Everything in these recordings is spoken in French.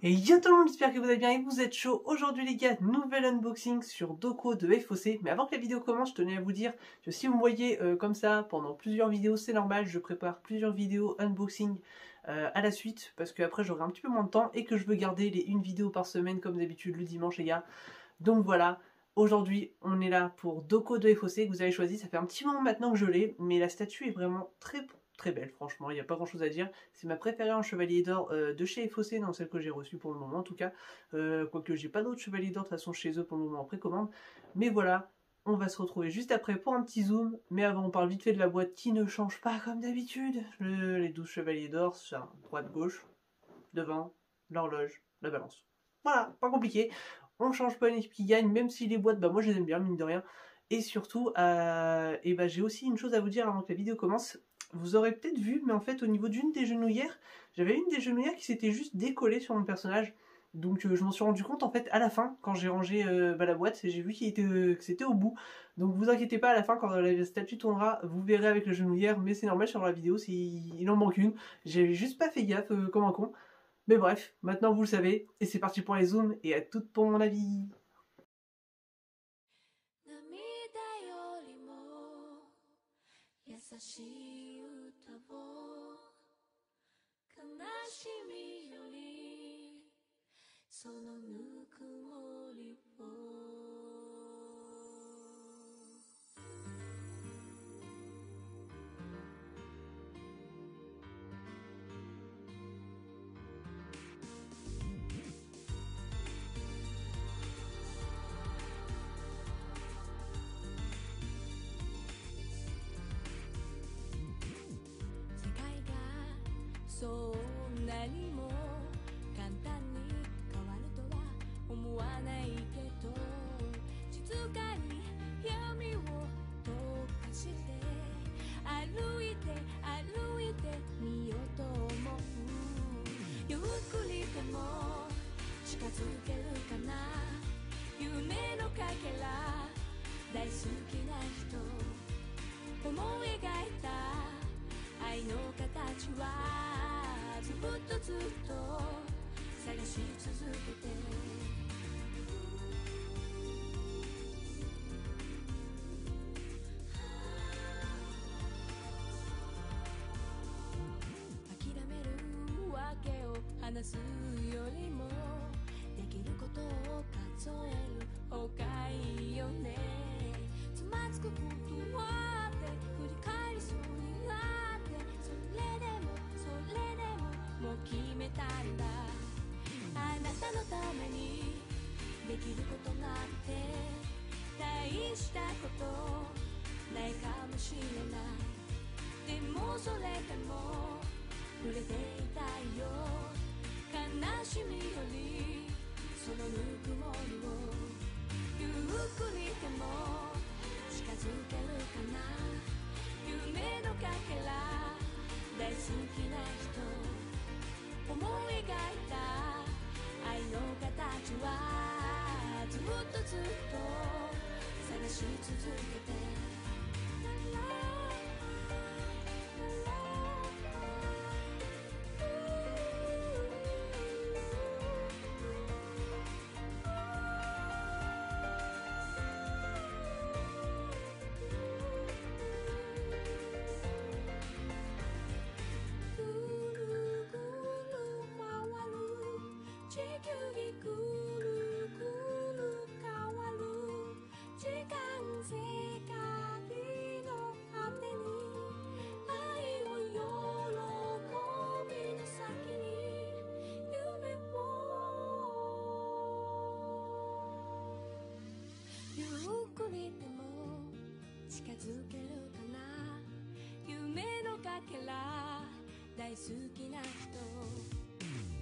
Et yo tout le monde, j'espère que vous allez bien et que vous êtes chaud. Aujourd'hui les gars, nouvel unboxing sur Doko de FOC. Mais avant que la vidéo commence, je tenais à vous dire que si vous me voyez comme ça pendant plusieurs vidéos, c'est normal. Je prépare plusieurs vidéos unboxing à la suite parce qu'après j'aurai un petit peu moins de temps et que je veux garder les une vidéo par semaine comme d'habitude le dimanche les gars. Donc voilà, aujourd'hui on est là pour Doko de FOC que vous avez choisi. Ça fait un petit moment maintenant que je l'ai, mais la statue est vraiment très belle, franchement, il n'y a pas grand chose à dire. C'est ma préférée en chevalier d'or de chez FOC, dans celle que j'ai reçue pour le moment en tout cas. Quoique j'ai pas d'autres chevaliers d'or de toute façon chez eux pour le moment en précommande. Mais voilà, on va se retrouver juste après pour un petit zoom. Mais avant, on parle vite fait de la boîte qui ne change pas comme d'habitude. Les 12 chevaliers d'or, c'est droite-gauche, devant, l'horloge, la balance. Voilà, pas compliqué. On change pas une équipe qui gagne, même si les boîtes, bah moi je les aime bien, mine de rien. Et surtout, j'ai aussi une chose à vous dire avant que la vidéo commence. Vous aurez peut-être vu, mais en fait au niveau d'une des genouillères, j'avais une des genouillères qui s'était juste décollée sur mon personnage. Donc je m'en suis rendu compte en fait à la fin, quand j'ai rangé la boîte, j'ai vu que c'était au bout. Donc vous inquiétez pas, à la fin quand la statue tournera, vous verrez avec la genouillère, mais c'est normal sur la vidéo s'il en manque une. J'ai juste pas fait gaffe comme un con. Mais bref, maintenant vous le savez, et c'est parti pour les zooms, et à toutes pour mon avis.そんなにも簡単に変わるとは思わないけど静かに闇を溶かして歩いてみようと思うゆっくりでも近づけるかな夢のかけら大好きな人思い描いた愛の形はずっと探し続けて諦めるわけを話すよりもできることを数える方がいいよねつまずくことはあって振り返りそうになってそれでももう決めたんだあなたのためにできることなんて大したことないかもしれないでもそれでも触れていたいよ悲しみよりそのぬくもりをゆっくりでも近づけるかな夢のかけら大好きな人思い描いた愛の形はずっと探し続けて地球儀ぐるぐる変わる時間世界の果てに愛を喜びの先に夢をゆっくりでも近づけるかな夢のかけら大好きな人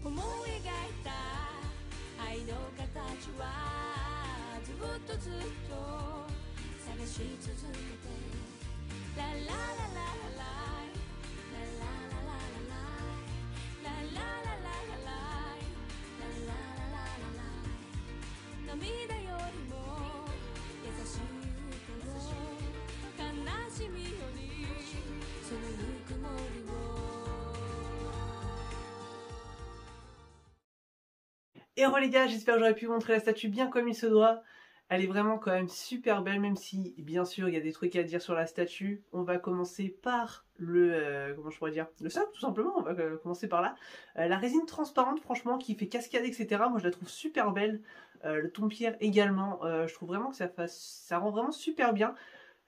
思い描いた愛の形はずっと探し続けてラララララララララララララララララ涙よりも優しい歌を悲しみよりそのぬくもりを Et re les gars, j'espère que j'aurais pu vous montrer la statue bien comme il se doit. Elle est vraiment quand même super belle, même si bien sûr il y a des trucs à dire sur la statue. On va commencer par comment je pourrais dire, le socle tout simplement, on va commencer par là. La résine transparente franchement qui fait cascade etc, moi je la trouve super belle. Le ton-pierre également, je trouve vraiment que ça rend vraiment super bien.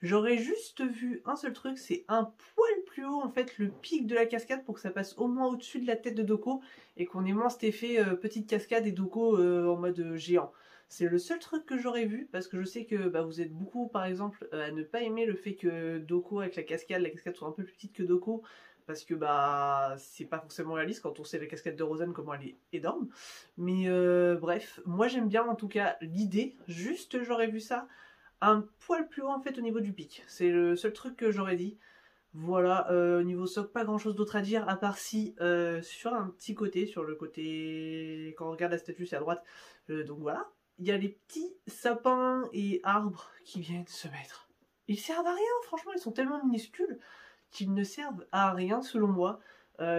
J'aurais juste vu un seul truc, c'est un poil plus haut en fait le pic de la cascade pour que ça passe au moins au-dessus de la tête de Doko et qu'on ait moins cet effet petite cascade et Doko en mode géant. C'est le seul truc que j'aurais vu parce que je sais que vous êtes beaucoup par exemple à ne pas aimer le fait que Doko avec la cascade soit un peu plus petite que Doko parce que c'est pas forcément réaliste quand on sait la cascade de Rosanne comment elle est énorme. Mais bref, moi j'aime bien en tout cas l'idée, juste j'aurais vu ça un poil plus haut en fait au niveau du pic. C'est le seul truc que j'aurais dit. Voilà, au niveau socle, pas grand chose d'autre à dire, à part si sur un petit côté, sur le côté, quand on regarde la statue c'est à droite, donc voilà, il y a les petits sapins et arbres qui viennent se mettre. Ils servent à rien, franchement, ils sont tellement minuscules qu'ils ne servent à rien selon moi.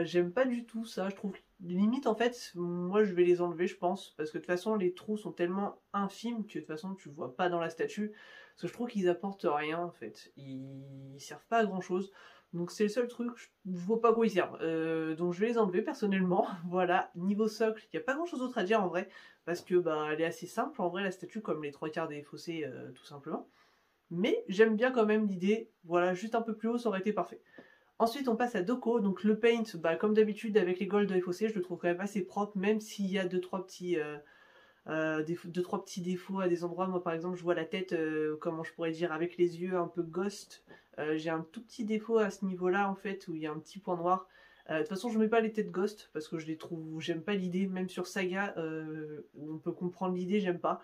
J'aime pas du tout ça, je trouve limite en fait, moi je vais les enlever je pense, parce que de toute façon les trous sont tellement infimes que de toute façon tu vois pas dans la statue, parce que je trouve qu'ils apportent rien en fait, ils servent pas à grand chose, donc c'est le seul truc, je vois pas à quoi ils servent, donc je vais les enlever personnellement, voilà. Niveau socle, il n'y a pas grand chose d'autre à dire en vrai, parce que elle est assez simple en vrai la statue, comme les trois quarts des fossés tout simplement, mais j'aime bien quand même l'idée, voilà, juste un peu plus haut ça aurait été parfait. Ensuite, on passe à Doko, donc le paint, comme d'habitude avec les golds de FOC, je le trouve quand même assez propre, même s'il y a 2-3 petits défauts à des endroits. Moi, par exemple, je vois la tête, comment je pourrais dire, avec les yeux un peu ghost. J'ai un tout petit défaut à ce niveau-là, en fait, où il y a un petit point noir. De toute façon, je mets pas les têtes ghost, parce que je les trouve, j'aime pas l'idée, même sur Saga, où on peut comprendre l'idée, j'aime pas.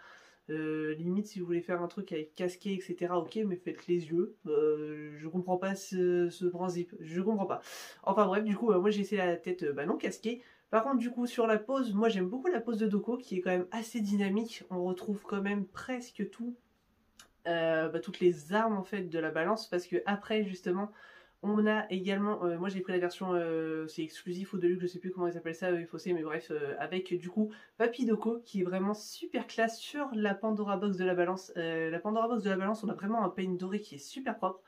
Limite si vous voulez faire un truc avec casqué etc, ok, mais faites les yeux, je comprends pas ce principe, je comprends pas. Enfin bref, du coup moi j'ai essayé la tête non casquée. Par contre du coup sur la pose, moi j'aime beaucoup la pose de Doko qui est quand même assez dynamique, on retrouve quand même presque tout, toutes les armes en fait de la balance, parce que après justement on a également, moi j'ai pris la version, c'est exclusif ou deluxe, je sais plus comment ils appellent ça, FOC, mais bref, avec du coup Papy Doko qui est vraiment super classe sur la Pandora Box de la balance. La Pandora Box de la balance, on a vraiment un paint doré qui est super propre.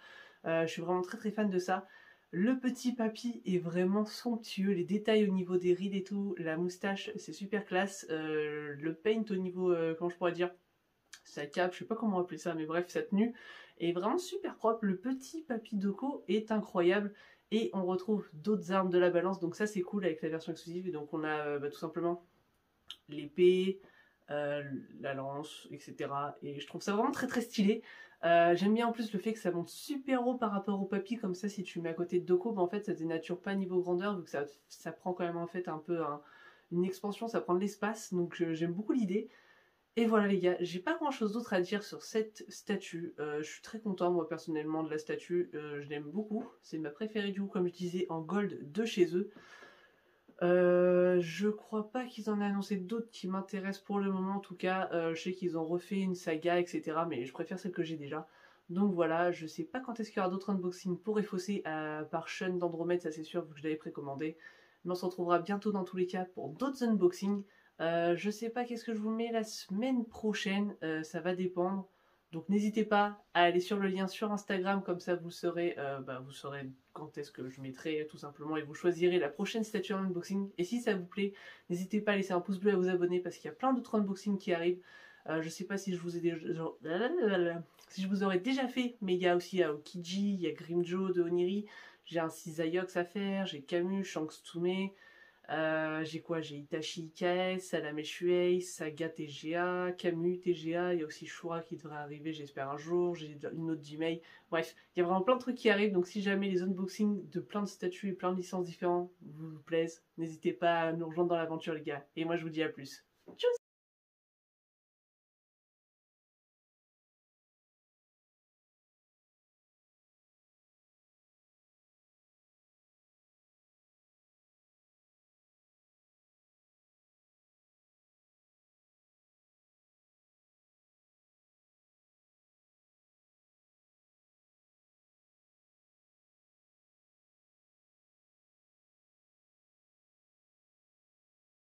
Je suis vraiment très fan de ça. Le petit Papy est vraiment somptueux, les détails au niveau des rides et tout, la moustache c'est super classe. Le paint au niveau, comment je pourrais dire, sa cape, je sais pas comment appeler ça, mais bref, sa tenue est vraiment super propre. Le petit Papy Doko est incroyable et on retrouve d'autres armes de la balance, donc ça c'est cool avec la version exclusive. Et donc on a tout simplement l'épée, la lance, etc. Et je trouve ça vraiment très stylé. J'aime bien en plus le fait que ça monte super haut par rapport au Papy, comme ça si tu mets à côté de Doko, en fait ça dénature pas niveau grandeur, vu que ça prend quand même en fait un peu une expansion, ça prend de l'espace, donc j'aime beaucoup l'idée. Et voilà les gars, j'ai pas grand chose d'autre à dire sur cette statue. Je suis très content moi personnellement de la statue, je l'aime beaucoup. C'est ma préférée du coup, comme je disais, en gold de chez eux. Je crois pas qu'ils en aient annoncé d'autres qui m'intéressent pour le moment en tout cas. Je sais qu'ils ont refait une saga etc, mais je préfère celle que j'ai déjà. Donc voilà, je sais pas quand est-ce qu'il y aura d'autres unboxings pour FOC, par Shun d'Andromède, ça c'est sûr vu que je l'avais précommandé. Mais on se retrouvera bientôt dans tous les cas pour d'autres unboxings. Je sais pas qu'est-ce que je vous mets la semaine prochaine, ça va dépendre. Donc n'hésitez pas à aller sur le lien sur Instagram, comme ça vous saurez quand est-ce que je mettrai tout simplement, et vous choisirez la prochaine statue en unboxing. Et si ça vous plaît, n'hésitez pas à laisser un pouce bleu et à vous abonner parce qu'il y a plein d'autres unboxings qui arrivent. Je sais pas si je vous ai déjà... si je vous aurais déjà fait, mais il y a aussi Aokiji, il y a Grimjo de Oniri, j'ai un Cisaiox à faire, j'ai Camus, Shanks Tsume... j'ai quoi? J'ai Itachi IKS, Salame Shuei, Saga TGA, Camus TGA, il y a aussi Shura qui devrait arriver, j'espère un jour, j'ai une autre Gmail. Bref, il y a vraiment plein de trucs qui arrivent, donc si jamais les unboxings de plein de statues et plein de licences différentes vous plaisent, n'hésitez pas à nous rejoindre dans l'aventure les gars. Et moi je vous dis à plus. Tchuss!